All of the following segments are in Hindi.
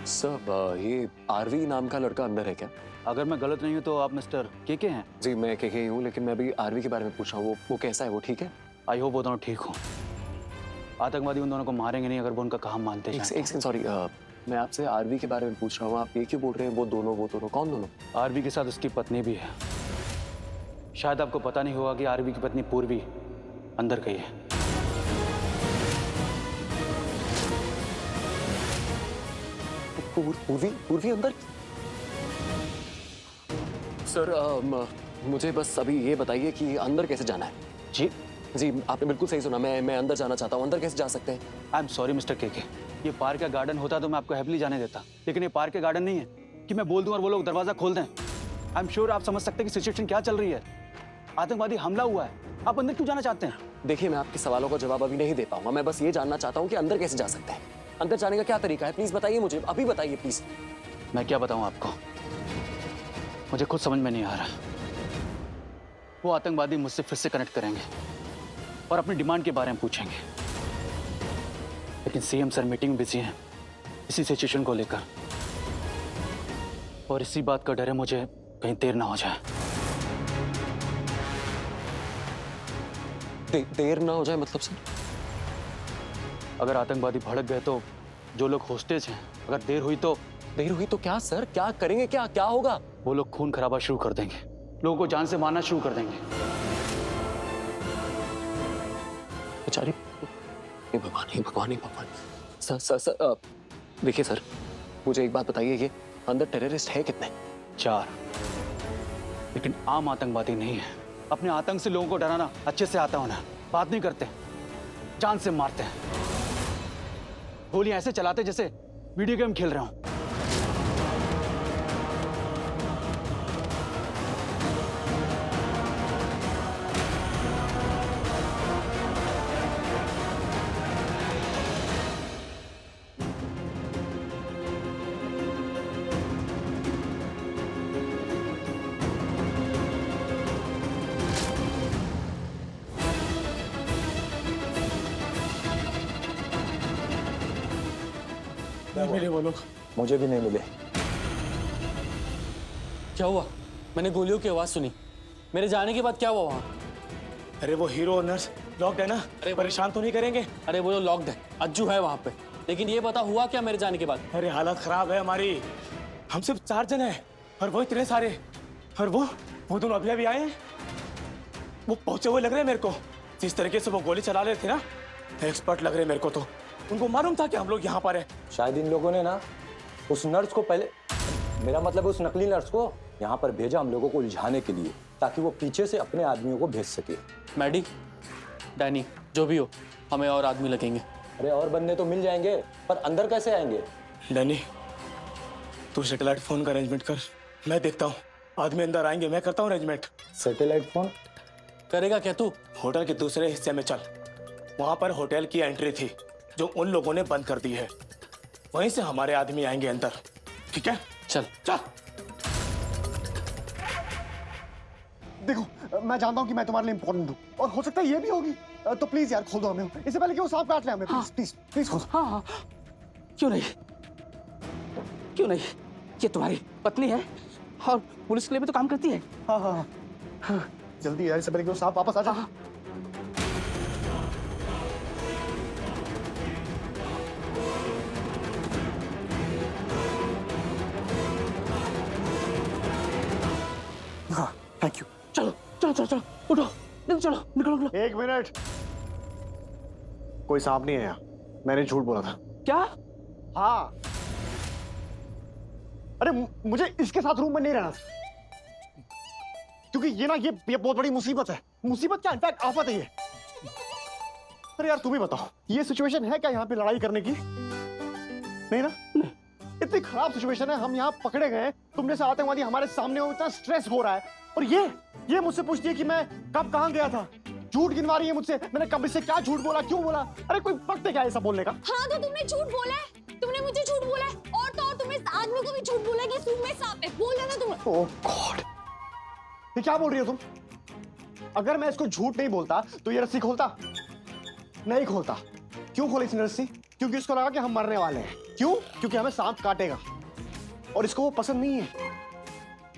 सर ये आरवी नाम का लड़का अंदर है क्या? अगर मैं गलत नहीं हूँ तो आप मिस्टर के हैं? जी मैं के ही हूँ, लेकिन मैं अभी आरवी के बारे में पूछ रहा हूँ। वो कैसा है, वो ठीक है? आई होप वो दोनों ठीक हो। आतंकवादी उन दोनों को मारेंगे नहीं अगर वो उनका काम मानते हैं। एक सेकंड, सॉरी, मैं आपसे आरवी के बारे में पूछ रहा हूँ, आप ये क्यों बोल रहे हैं वो दोनों? कौन दोनों? आरवी के साथ उसकी पत्नी भी है। शायद आपको पता नहीं होगा कि आरवी की पत्नी पूर्वी अंदर गई है। पूर्वी अंदर? सर मुझे बस अभी ये बताइए कि अंदर कैसे जाना है? जी जी आपने बिल्कुल सही सुना, मैं अंदर जाना चाहता हूँ। अंदर कैसे जा सकते हैं? आई एम सॉरी मिस्टर के। ये पार्क का गार्डन होता तो मैं आपको हैप्पीली जाने देता, लेकिन ये पार्क का गार्डन नहीं है कि मैं बोल दूं और वो लोग दरवाजा खोल दें। आई एम श्योर आप समझ सकते हैं कि सिचुएशन क्या चल रही है। आतंकवादी हमला हुआ है, आप अंदर क्यों जाना चाहते हैं? देखिए मैं आपके सवालों का जवाब अभी नहीं दे पाऊंगा। मैं बस ये जानना चाहता हूँ कि अंदर कैसे जा सकते हैं। अंदर जाने का क्या तरीका है, प्लीज बताइए मुझे, अभी बताइए प्लीज। मैं क्या बताऊं आपको, मुझे खुद समझ में नहीं आ रहा। वो आतंकवादी मुझसे फिर से कनेक्ट करेंगे और अपनी डिमांड के बारे में पूछेंगे, लेकिन सीएम सर मीटिंग में बिजी हैं इसी सिचुएशन को लेकर, और इसी बात का डर है मुझे कहीं देर ना हो जाए। देर ना हो जाए मतलब सर? अगर आतंकवादी भड़क गए तो जो लोग होस्टेज हैं, अगर देर हुई तो क्या सर, क्या करेंगे, क्या होगा? वो लोग खून खराबा शुरू कर देंगे, लोगों को जान से मारना शुरू कर देंगे। बेचारी, भगवान। सर देखिए सर, मुझे एक बात बताइए, ये अंदर टेररिस्ट है कितने? 4, लेकिन आम आतंकवादी नहीं है। अपने आतंक से लोगों को डराना अच्छे से आता होना, बात नहीं करते, जान से मारते हैं। गोलियां ऐसे चलाते जैसे वीडियो गेम खेल रहे हो। नहीं मिले वो लोग, मुझे भी नहीं मिले। क्या हुआ? मैंने गोलियों की आवाज सुनी। मेरे जाने के बाद क्या हुआ वहाँ? अरे वो हीरो और नर्स लॉक्ड है ना, अरे परेशान तो नहीं करेंगे? अरे वो लॉक्ड है, अज्जू है वहाँ पे। लेकिन ये पता हुआ क्या मेरे जाने के बाद? अरे हालत खराब है हमारी, हम सिर्फ 4 जन हैं और वो इतने सारे। और वो दोनों अभी आए हैं, वो पहुंचे हुए लग रहे हैं मेरे को। जिस तरीके से वो गोली चला रहे थे ना, एक्सपर्ट लग रहे हैं मेरे को। तो उनको मालूम था कि हम लोग यहाँ पर हैं। शायद इन लोगों ने ना उस नर्स को पहले, मेरा मतलब उस नकली नर्स को यहाँ पर भेजा हम लोगों को उलझाने के लिए, ताकि वो पीछे से अपने आदमियों को भेज सके। मैडी, डैनी, जो भी हो, हमें और आदमी लगेंगे। अरे और बंदे तो मिल जाएंगे, पर अंदर कैसे आएंगे? डैनी, तू सैटेलाइट फोन का अरेंजमेंट कर, मैं देखता हूँ। आदमी अंदर आएंगे, मैं करता हूँ अरेंजमेंट। सैटेलाइट फोन करेगा क्या तू? होटल के दूसरे हिस्से में चल, वहां पर होटल की एंट्री थी जो उन लोगों ने बंद कर दी है। वहीं से हमारे आदमी आएंगे अंदर, ठीक है? चल चल। देखो मैं जानता हूँ कि मैं तुम्हारे लिए इंपॉर्टेंट हूँ, और हो सकता है ये भी होगी, तो प्लीज यार खोल दो हमें, इससे पहले कि वो सांप काट ले हमें। प्लीज खोल। हाँ, क्यों नहीं, ये तुम्हारी पत्नी है और पुलिस के लिए भी तो काम करती है। हाँ, जल्दी यार, इससे पहले कि वो सांप वापस आ जाए। हाँ, थैंक यू। चलो उठो, निकलो। 1 मिनट, कोई सांप नहीं है यहाँ, मैंने झूठ बोला था। क्या? हाँ, अरे मुझे इसके साथ रूम में नहीं रहना, क्योंकि ये बहुत बड़ी मुसीबत है। मुसीबत क्या, इनफैक्ट आफत है ये। अरे यार तुम ही बताओ, ये सिचुएशन है क्या यहाँ पे लड़ाई करने की? नहीं ना? नहीं। इतनी खराब सिचुएशन है, हम यहाँ पकड़े गए, तुम जैसे आतंकवादी हमारे सामने हो, इतना स्ट्रेस हो रहा है, और ये मुझसे पूछती है कि मैं कब कहाँ गया था। झूठ गिनवा रही है मुझसे, मैंने कब इससे क्या झूठ बोला, क्यों बोला? अरे कोई वक्त है क्या ऐसा बोलने का? हाँ तो तुमने झूठ बोला है, तुमने मुझे झूठ बोला है, और तो और तुमने इस आदमी को भी झूठ बोला है कि इस रूम में सांप है। बोल देना तुमने। ओह गॉड, ये क्या बोल रही हो तुम? अगर मैं इसको झूठ नहीं बोलता तो ये रस्सी खोलता? नहीं खोलता। क्यों खोली इसने रस्सी? क्योंकि उसको लगा कि हम मरने वाले हैं। क्यों? क्योंकि हमें सांप काटेगा और इसको वो पसंद नहीं है।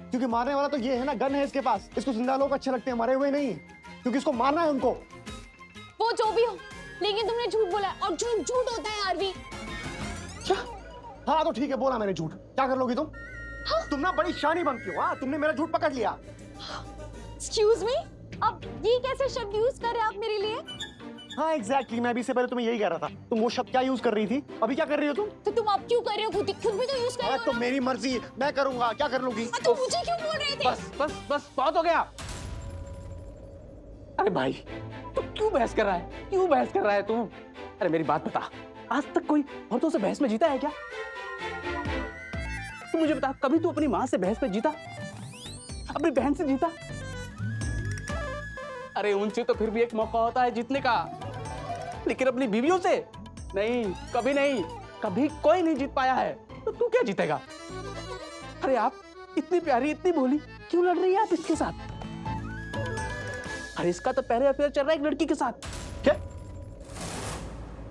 क्योंकि मारने वाला तो ये है ना, गन है इसके पास। इसको जिंदा लोग अच्छे लगते हैं, मरे हुए नहीं, क्योंकि इसको मारना है उनको। वो जो भी हो, लेकिन तुमने झूठ बोला और झूठ झूठ होता है आरवी। क्या? हाँ तो ठीक है, बोला मैंने झूठ। क्या कर लोगी तुम? हाँ? तुम ना बड़ी शानी बनती हो। हाँ, तुमने मेरा झूठ पकड़ लिया। एक्सक्यूज मी, अब ये कैसे शब्द यूज कर रहे हैं आप मेरे लिए? हाँ एग्जैक्टली, मैं अभी से पहले तुम्हें यही कह रहा था। तुम वो शब्द क्या यूज कर रही थी, अभी क्या कर रही हो तुम? तो तुम अब क्यों कर रहे हो? खुद भी तो यूज कर रहे हो तो ना। मेरी मर्जी, मैं करूंगा। क्या कर लूंगी? तो मुझे क्यों बोल रहे थे? बस बस बस बहुत हो गया। अरे भाई तू क्यों बहस कर रहा है? क्यों बहस कर रहा है तू? अरे मेरी बात बता, आज तक कोई औरतों से बहस में जीता है क्या? तू मुझे बता, कभी तू अपनी माँ से बहस में जीता? अपनी बहन से जीता? अरे उनसे तो फिर भी एक मौका होता है जीतने का, लेकिन अपनी बीवियों से नहीं, कभी नहीं। कभी कोई नहीं जीत पाया है, तो तू क्या जीतेगा? अरे आप इतनी प्यारी, इतनी भोली, क्यों लड़ रही है आप इसके साथ? अरे इसका तो पहले अफेयर चल रहा है एक लड़की के साथ। क्या?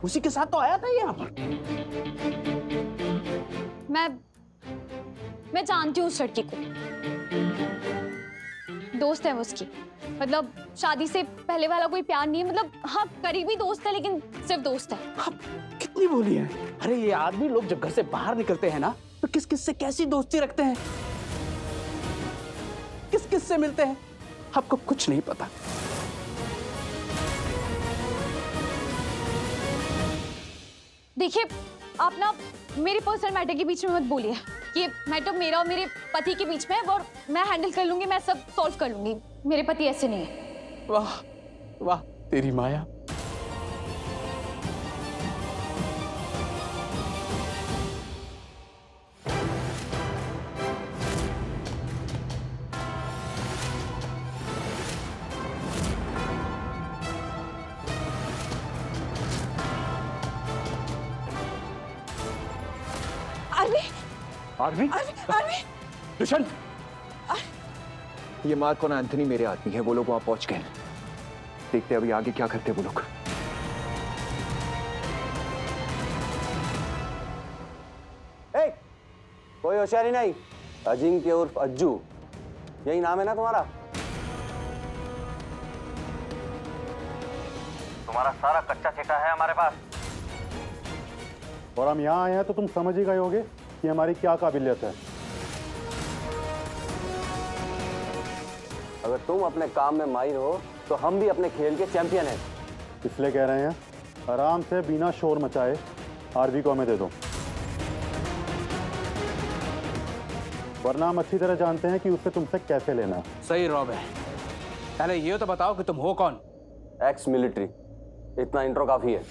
उसी के साथ तो आया था यहाँ पर। मैं जानती हूँ उस लड़की को, दोस्त है वो उसकी। मतलब शादी से पहले वाला कोई प्यार नहीं है। मतलब हाँ, करीबी दोस्त है, लेकिन सिर्फ दोस्त है। आप कितनी भोली है। अरे ये आदमी लोग जब घर से बाहर निकलते हैं ना, तो किस किस से कैसी दोस्ती रखते हैं, किस किस से मिलते हैं, आपको कुछ नहीं पता। देखिए, आप ना मेरे पर्सनल मैटर के बीच में मत बोलिए। ये मैटर मेरा और मेरे पति के बीच में है और मैं हैंडल कर लूंगी, मैं सब सॉल्व कर लूंगी। मेरे पति ऐसे नहीं है। वाह वाह तेरी माया। आरवी, आरवी, आरवी, दुष्यंत, ये मार्क और एंथनी मेरे आदमी है। वो लोग वहां पहुंच गए हैं। देखते हैं अभी आगे क्या करते हैं वो लोग। कोई होशियारी नहीं। अजिंक्य उर्फ अज्जू, यही नाम है ना तुम्हारा? तुम्हारा सारा कच्चा चिट्ठा है हमारे पास। और हम यहाँ आए हैं तो तुम समझ ही गए होगे कि हमारी क्या काबिलियत है। अगर तुम अपने काम में माहिर हो तो हम भी अपने खेल के चैंपियन हैं। इसलिए कह रहे हैं, आराम से बिना शोर मचाए आरवी को हमें दे दो, वरना हम अच्छी तरह जानते हैं कि उससे तुमसे कैसे लेना है। सही रॉब है। पहले ये तो बताओ कि तुम हो कौन? Ex military. इतना इंट्रो काफी है।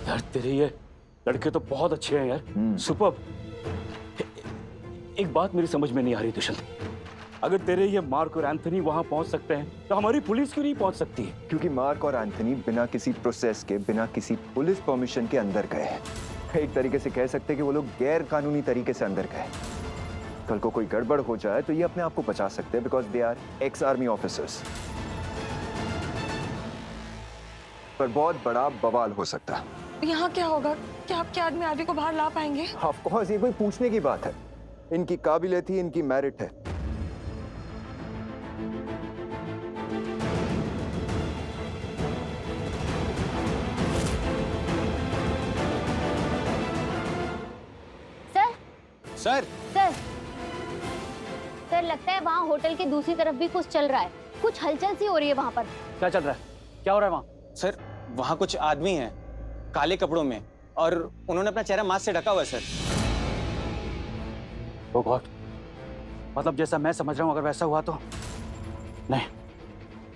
यार तेरे ये लड़के तो बहुत अच्छे हैं यार, सुपर्ब। एक बात मेरी समझ में नहीं आ रही दुष्यंत, अगर तेरे ये मार्क और एंथनी वहां पहुंच सकते हैं तो हमारी पुलिस क्यों नहीं पहुंच सकती है? क्योंकि मार्क और एंथनी बिना किसी प्रोसेस के, बिना किसी पुलिस परमिशन के अंदर गए हैं। एक तरीके से कह सकते हैं कि वो लोग गैर कानूनी तरीके से अंदर गए। कल को कोई गड़बड़ हो जाए तो ये अपने आप को बचा सकते हैं, because they are ex army officers. पर बहुत बड़ा बवाल हो सकता है। यहाँ क्या होगा? क्या आपके आदमी आरवी को बाहर ला पाएंगे? ऑफ कोर्स, ये कोई पूछने की बात है। इनकी काबिलियत ही इनकी मेरिट है। सर, सर लगता है वहाँ होटल के दूसरी तरफ भी कुछ चल रहा है। कुछ हलचल सी हो रही है वहाँ पर। क्या चल रहा है? क्या हो रहा है वहां? सर वहाँ कुछ आदमी हैं काले कपड़ों में, और उन्होंने अपना चेहरा मास्क से ढका हुआ है सर। ओ गॉड, मतलब जैसा मैं समझ रहा हूँ अगर वैसा हुआ तो नहीं,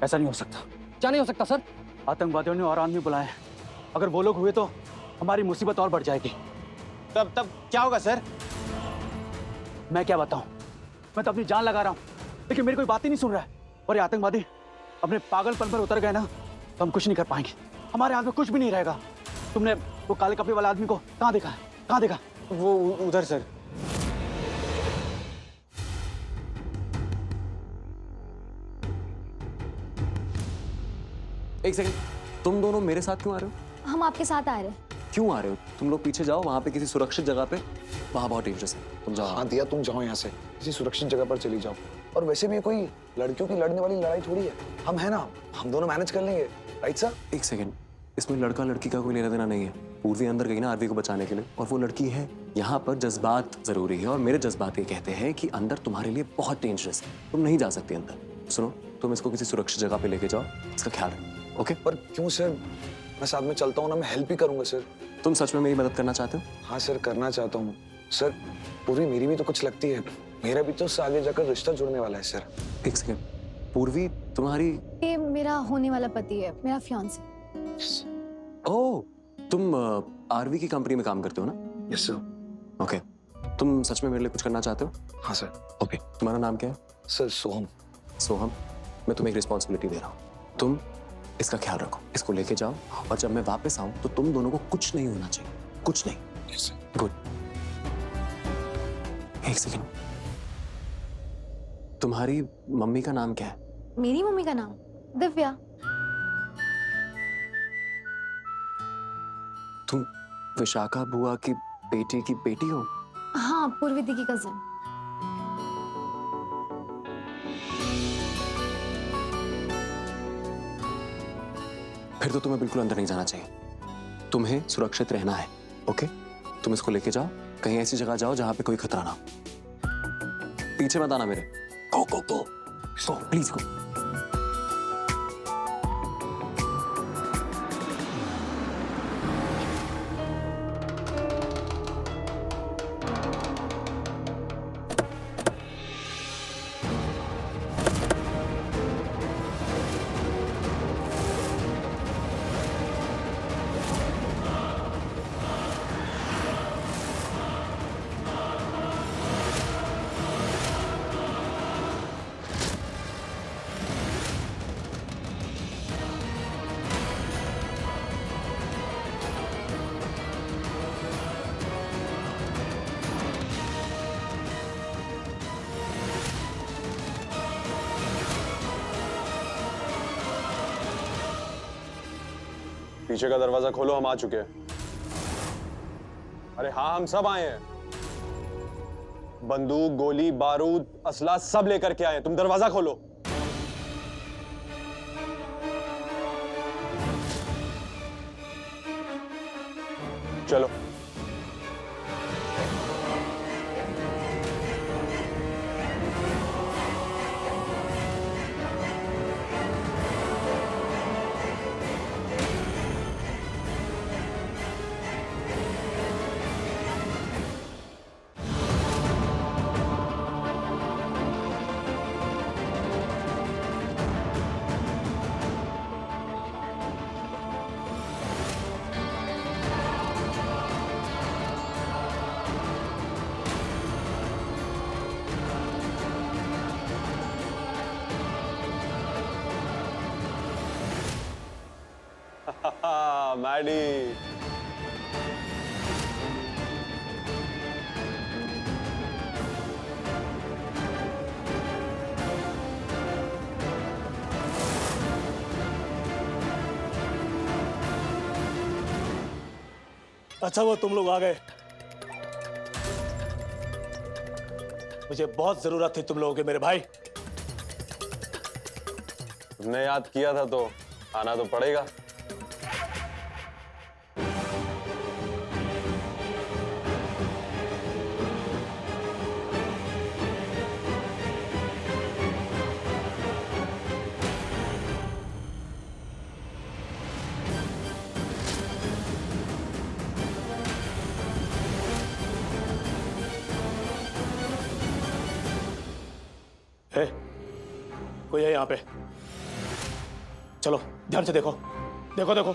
ऐसा नहीं हो सकता। क्या नहीं हो सकता सर? आतंकवादियों ने और आदमी बुलाए हैं। अगर वो लोग हुए तो हमारी मुसीबत और बढ़ जाएगी। तब क्या होगा सर? मैं क्या बताऊं? मैं तो अपनी जान लगा रहा हूं, लेकिन मेरी कोई बात ही नहीं सुन रहा है। और ये आतंकवादी अपने पागलपन पर उतर गए ना, तो हम कुछ नहीं कर पाएंगे। हमारे हाथ में कुछ भी नहीं रहेगा। तुमने वो काले कपड़े वाले आदमी को कहाँ देखा है? कहाँ देखा? वो उधर सर। एक सेकंड, तुम दोनों मेरे साथ क्यों आ रहे हो? हम आपके साथ आ रहे हैं। क्यों आ रहे हो? तुम लोग पीछे जाओ, वहां पे किसी सुरक्षित जगह पे, वहां बहुत डेंजरस है, तुम जाओ। हाँ दिया, तुम जाओ यहाँ से, किसी सुरक्षित जगह पर चली जाओ। और वैसे भी ये कोई लड़कियों की लड़ने वाली लड़ाई थोड़ी है, हम है ना, हम दोनों मैनेज कर लेंगे, राइट सर? एक सेकंड, इसमें लड़का लड़की का कोई लेना देना नहीं है। पूर्वी अंदर गई ना आरवी को बचाने के लिए, और वो लड़की है। यहाँ पर जज्बात जरूरी है, और मेरे जज्बात ये कहते हैं कि अंदर तुम्हारे लिए बहुत डेंजरस है, तुम नहीं जा सकती अंदर। सुनो, तुम इसको किसी सुरक्षित जगह पे लेके जाओ, इसका ख्याल रखो, ओके? पर क्यों सर, मैं साथ में चलता हूँ ना, मैं हेल्प ही करूंगा सर। तुम सच में मेरी मदद करना चाहते हो? हाँ सर, करना चाहता हूँ सर। पूर्वी मेरी भी तो कुछ लगती है, मेरा भी तो उससे आगे जाकर रिश्ता जुड़ने वाला है सर। एक सेकंड, पूर्वी तुम्हारी? ये मेरा होने वाला पति है, मेरा फियांसे। ओह, तुम आरवी की कंपनी में काम करते हो ना? Yes sir. ओके, तुम सच में मेरे लिए कुछ करना चाहते हो? हाँ सर। ओके, तुम्हारा नाम क्या है? सर सोहम। सोहम, मैं तुम्हें एक रिस्पॉन्सिबिलिटी दे रहा हूँ। तुम इसका ख्याल रखो, इसको लेके जाओ, और जब मैं वापस आऊं तो तुम दोनों को कुछ नहीं होना चाहिए, कुछ नहीं। Yes sir. गुड। एक सेकंड, तुम्हारी मम्मी का नाम क्या है? मेरी मम्मी का नाम दिव्या। तुम विशाखा बुआ की बेटी की बेटी हो? हाँ, पूर्वी दी की कजिन। फिर तो तुम्हें बिल्कुल अंदर नहीं जाना चाहिए, तुम्हें सुरक्षित रहना है, ओके? तुम इसको लेके जाओ, कहीं ऐसी जगह जाओ जहां पे कोई खतरा ना हो। पीछे मत आना मेरे। गो गो गो, सो प्लीज गो। पीछे का दरवाजा खोलो, हम आ चुके हैं। अरे हाँ, हम सब आए हैं। बंदूक, गोली, बारूद, असला सब लेकर के आए हैं। तुम दरवाजा खोलो। चलो। मैडी, अच्छा वो तुम लोग आ गए। मुझे बहुत जरूरत थी तुम लोगों की मेरे भाई। तुमने याद किया था तो आना तो पड़ेगा। है कोई है यहाँ पे? चलो ध्यान से देखो, देखो देखो।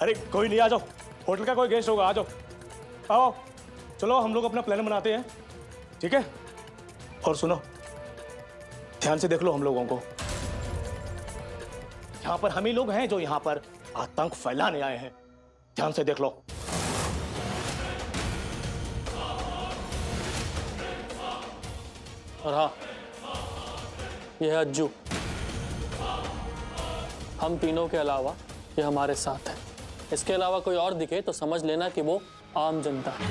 अरे कोई नहीं, आ जाओ, होटल का कोई गेस्ट होगा, आ जाओ, आओ, चलो हम लोग अपना प्लान बनाते हैं, ठीक है? और सुनो, ध्यान से देख लो हम लोगों को। यहाँ पर हम ही लोग हैं जो यहाँ पर आतंक फैलाने आए हैं। ध्यान से देख लो। और हाँ, ये है अज्जू। हम तीनों के अलावा ये हमारे साथ है। इसके अलावा कोई और दिखे तो समझ लेना कि वो आम जनता है।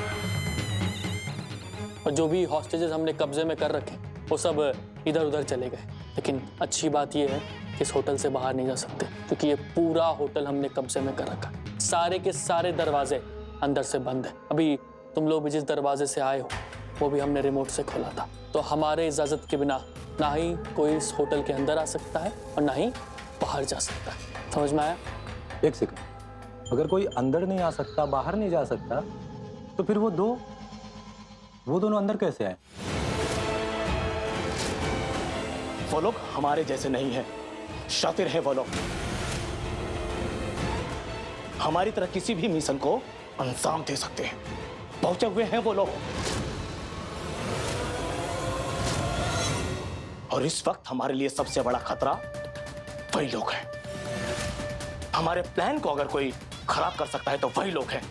और जो भी हॉस्टेजेस हमने कब्जे में कर रखे वो सब इधर उधर चले गए। लेकिन अच्छी बात ये है कि इस होटल से बाहर नहीं जा सकते, क्योंकि ये पूरा होटल हमने कब्जे में कर रखा। सारे के सारे दरवाजे अंदर से बंद है। अभी तुम लोग भी जिस दरवाजे से आए हो वो भी हमने रिमोट से खोला था। तो हमारे इजाजत के बिना ना ही कोई इस होटल के अंदर आ सकता है और ना ही बाहर जा सकता है। समझ में आया? एक सेकंड, अगर कोई अंदर नहीं आ सकता, बाहर नहीं जा सकता, तो फिर वो दोनों अंदर कैसे आए? वो लोग हमारे जैसे नहीं हैं, शातिर हैं वो लोग। हमारी तरह किसी भी मिशन को अंजाम दे सकते हैं, पहुंचे हुए हैं वो लोग। और इस वक्त हमारे लिए सबसे बड़ा खतरा वही लोग हैं। हमारे प्लान को अगर कोई खराब कर सकता है तो वही लोग हैं।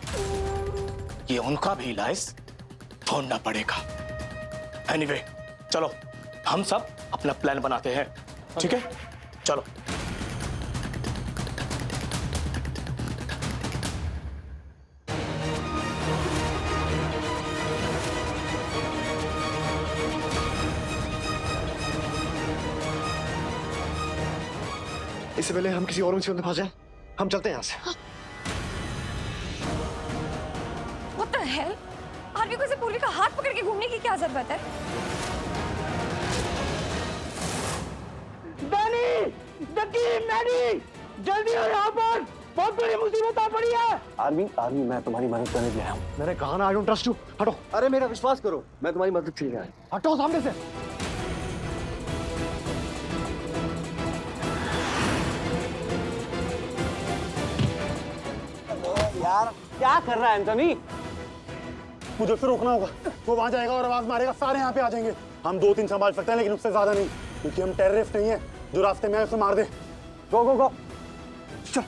ये उनका भी इलाज ढूंढना पड़ेगा। एनीवे, चलो हम सब अपना प्लान बनाते हैं, ठीक है? चलो। इससे पहले हम किसी और मुसीबत में फंस जाएं, हम चलते हैं यहाँ से। What the hell? आरवी को इसे पूर्वी का हाथ पकड़ के घूमने की क्या जरूरत है? जल्दी आओ यहाँ पर, बहुत बड़ी मुसीबत आ पड़ी है। आर्मी मैं तुम्हारी मदद करने के लिए आया हूँ। मैंने कहा ना, आई डोंट ट्रस्ट यू। हटो। अरे मेरा विश्वास करो, मैं तुम्हारी मदद के लिए आया हूं। हटो सामने से। यार क्या कर रहा है एंथनी? मुझे उससे रोकना होगा। वो वहां जाएगा और आवाज मारेगा, सारे यहाँ पे आ जाएंगे। हम 2-3 संभाल सकते हैं, लेकिन उससे ज्यादा नहीं, क्योंकि हम टेररिस्ट नहीं है। जो रास्ते में आए उसे मार दे। गो गो गो। चल।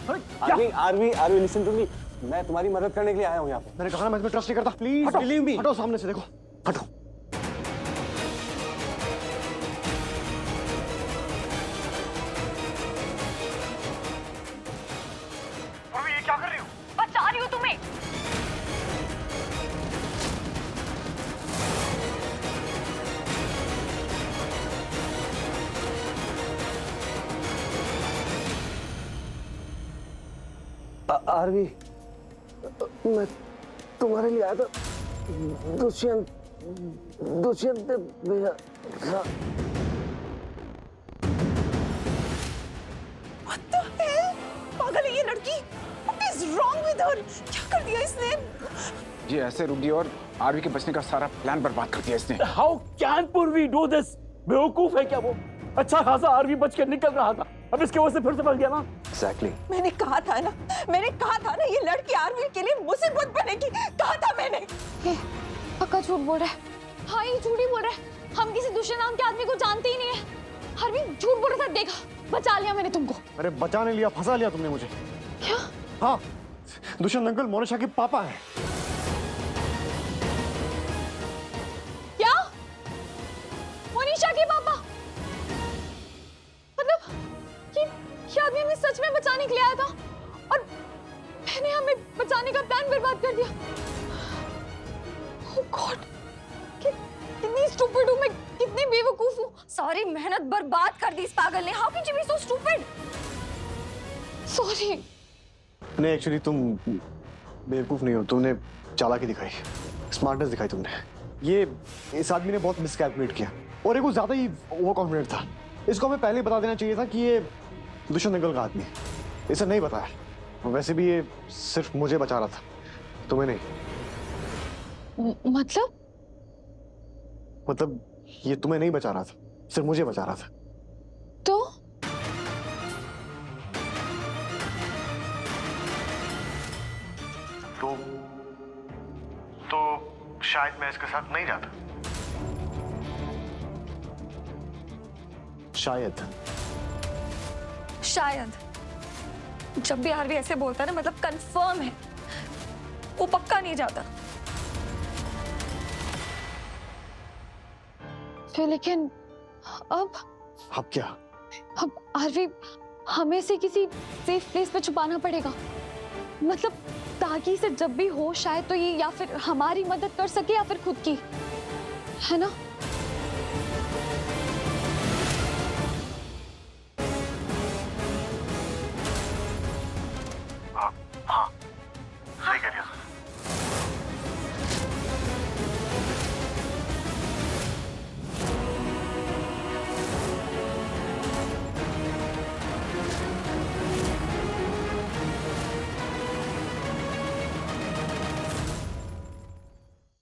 आर्मी लिसन टू मी, मैं तुम्हारी मदद करने के लिए आया हूँ यहाँ पे। मैंने कहा ना, मैं तुम्हें ट्रस्ट नहीं करता। Please believe me. हटो सामने से, देखो, हटो। ये क्या कर रही हो? बचा रही हूँ तुम्हें। आरवी, मैं तुम्हारे लिए आया था। दुष्यंत ने भेजा था। What the hell? पागल है ये लड़की। What is wrong with her? क्या कर दिया इसने? ये ऐसे रुक गई और आरवी के बचने का सारा प्लान बर्बाद कर दिया इसने। How can Purvi do this? बेवकूफ है क्या वो? अच्छा खासा आरवी बच कर निकल रहा था, अब इसके वजह से फिर से फंस गया ना। Exactly. मैंने कहा था ना ये लड़की आरवी के लिए मुसीबत बनेगी। कहा था मैंने। ये पक्का झूठ बोल रहा है। हाँ, ये झूठ ही बोल रहा है। हम किसी दूसरे नाम के आदमी को जानते ही नहीं है। आरवी झूठ बोल रहा था। देखा, बचा लिया मैंने तुमको। अरे बचा नहीं लिया, फंसा लिया तुमने मुझे। क्या? हाँ, दुष्यंत अंकल मोनिशा के पापा हैं। क्या? मोनिशा के पापा? मतलब ये आदमी हमें सच में बचाने के लिए आया था और मैंने हमें बचाने का प्लान बर्बाद कर दिया। Oh God, कितनी स्टूपिड हूँ मैं, कितनी बेवकूफ हूँ। सारी मेहनत बर्बाद कर दी इस पागल ने। How can she be so stupid? Sorry. नहीं, एक्चुअली तुम बेवकूफ नहीं हो, तुमने चालाकी दिखाई, स्मार्टनेस दिखाई तुमने। ये इस आदमी ने बहुत मिसकैलकुलेट किया और एक वो ज्यादा ही ओवर कॉन्फिडेंट था। इसको हमें पहले बता देना चाहिए था कि ये दुष्यंत अंकल का आदमी है। इसे नहीं बताया। वैसे भी ये सिर्फ मुझे बचा रहा था, तुम्हें नहीं। मतलब ये तुम्हें नहीं बचा रहा था, सिर्फ मुझे बचा रहा था। तो तो शायद मैं इसके साथ नहीं जाता। शायद शायद जब भी आरवी ऐसे बोलता है ना, मतलब कंफर्म है, वो पक्का नहीं जाता। फिर लेकिन अब क्या? अब आरवी हमें से किसी सेफ प्लेस पे छुपाना पड़ेगा, मतलब ताकि इसे जब भी हो शायद तो ये या फिर हमारी मदद कर सके या फिर खुद की, है ना?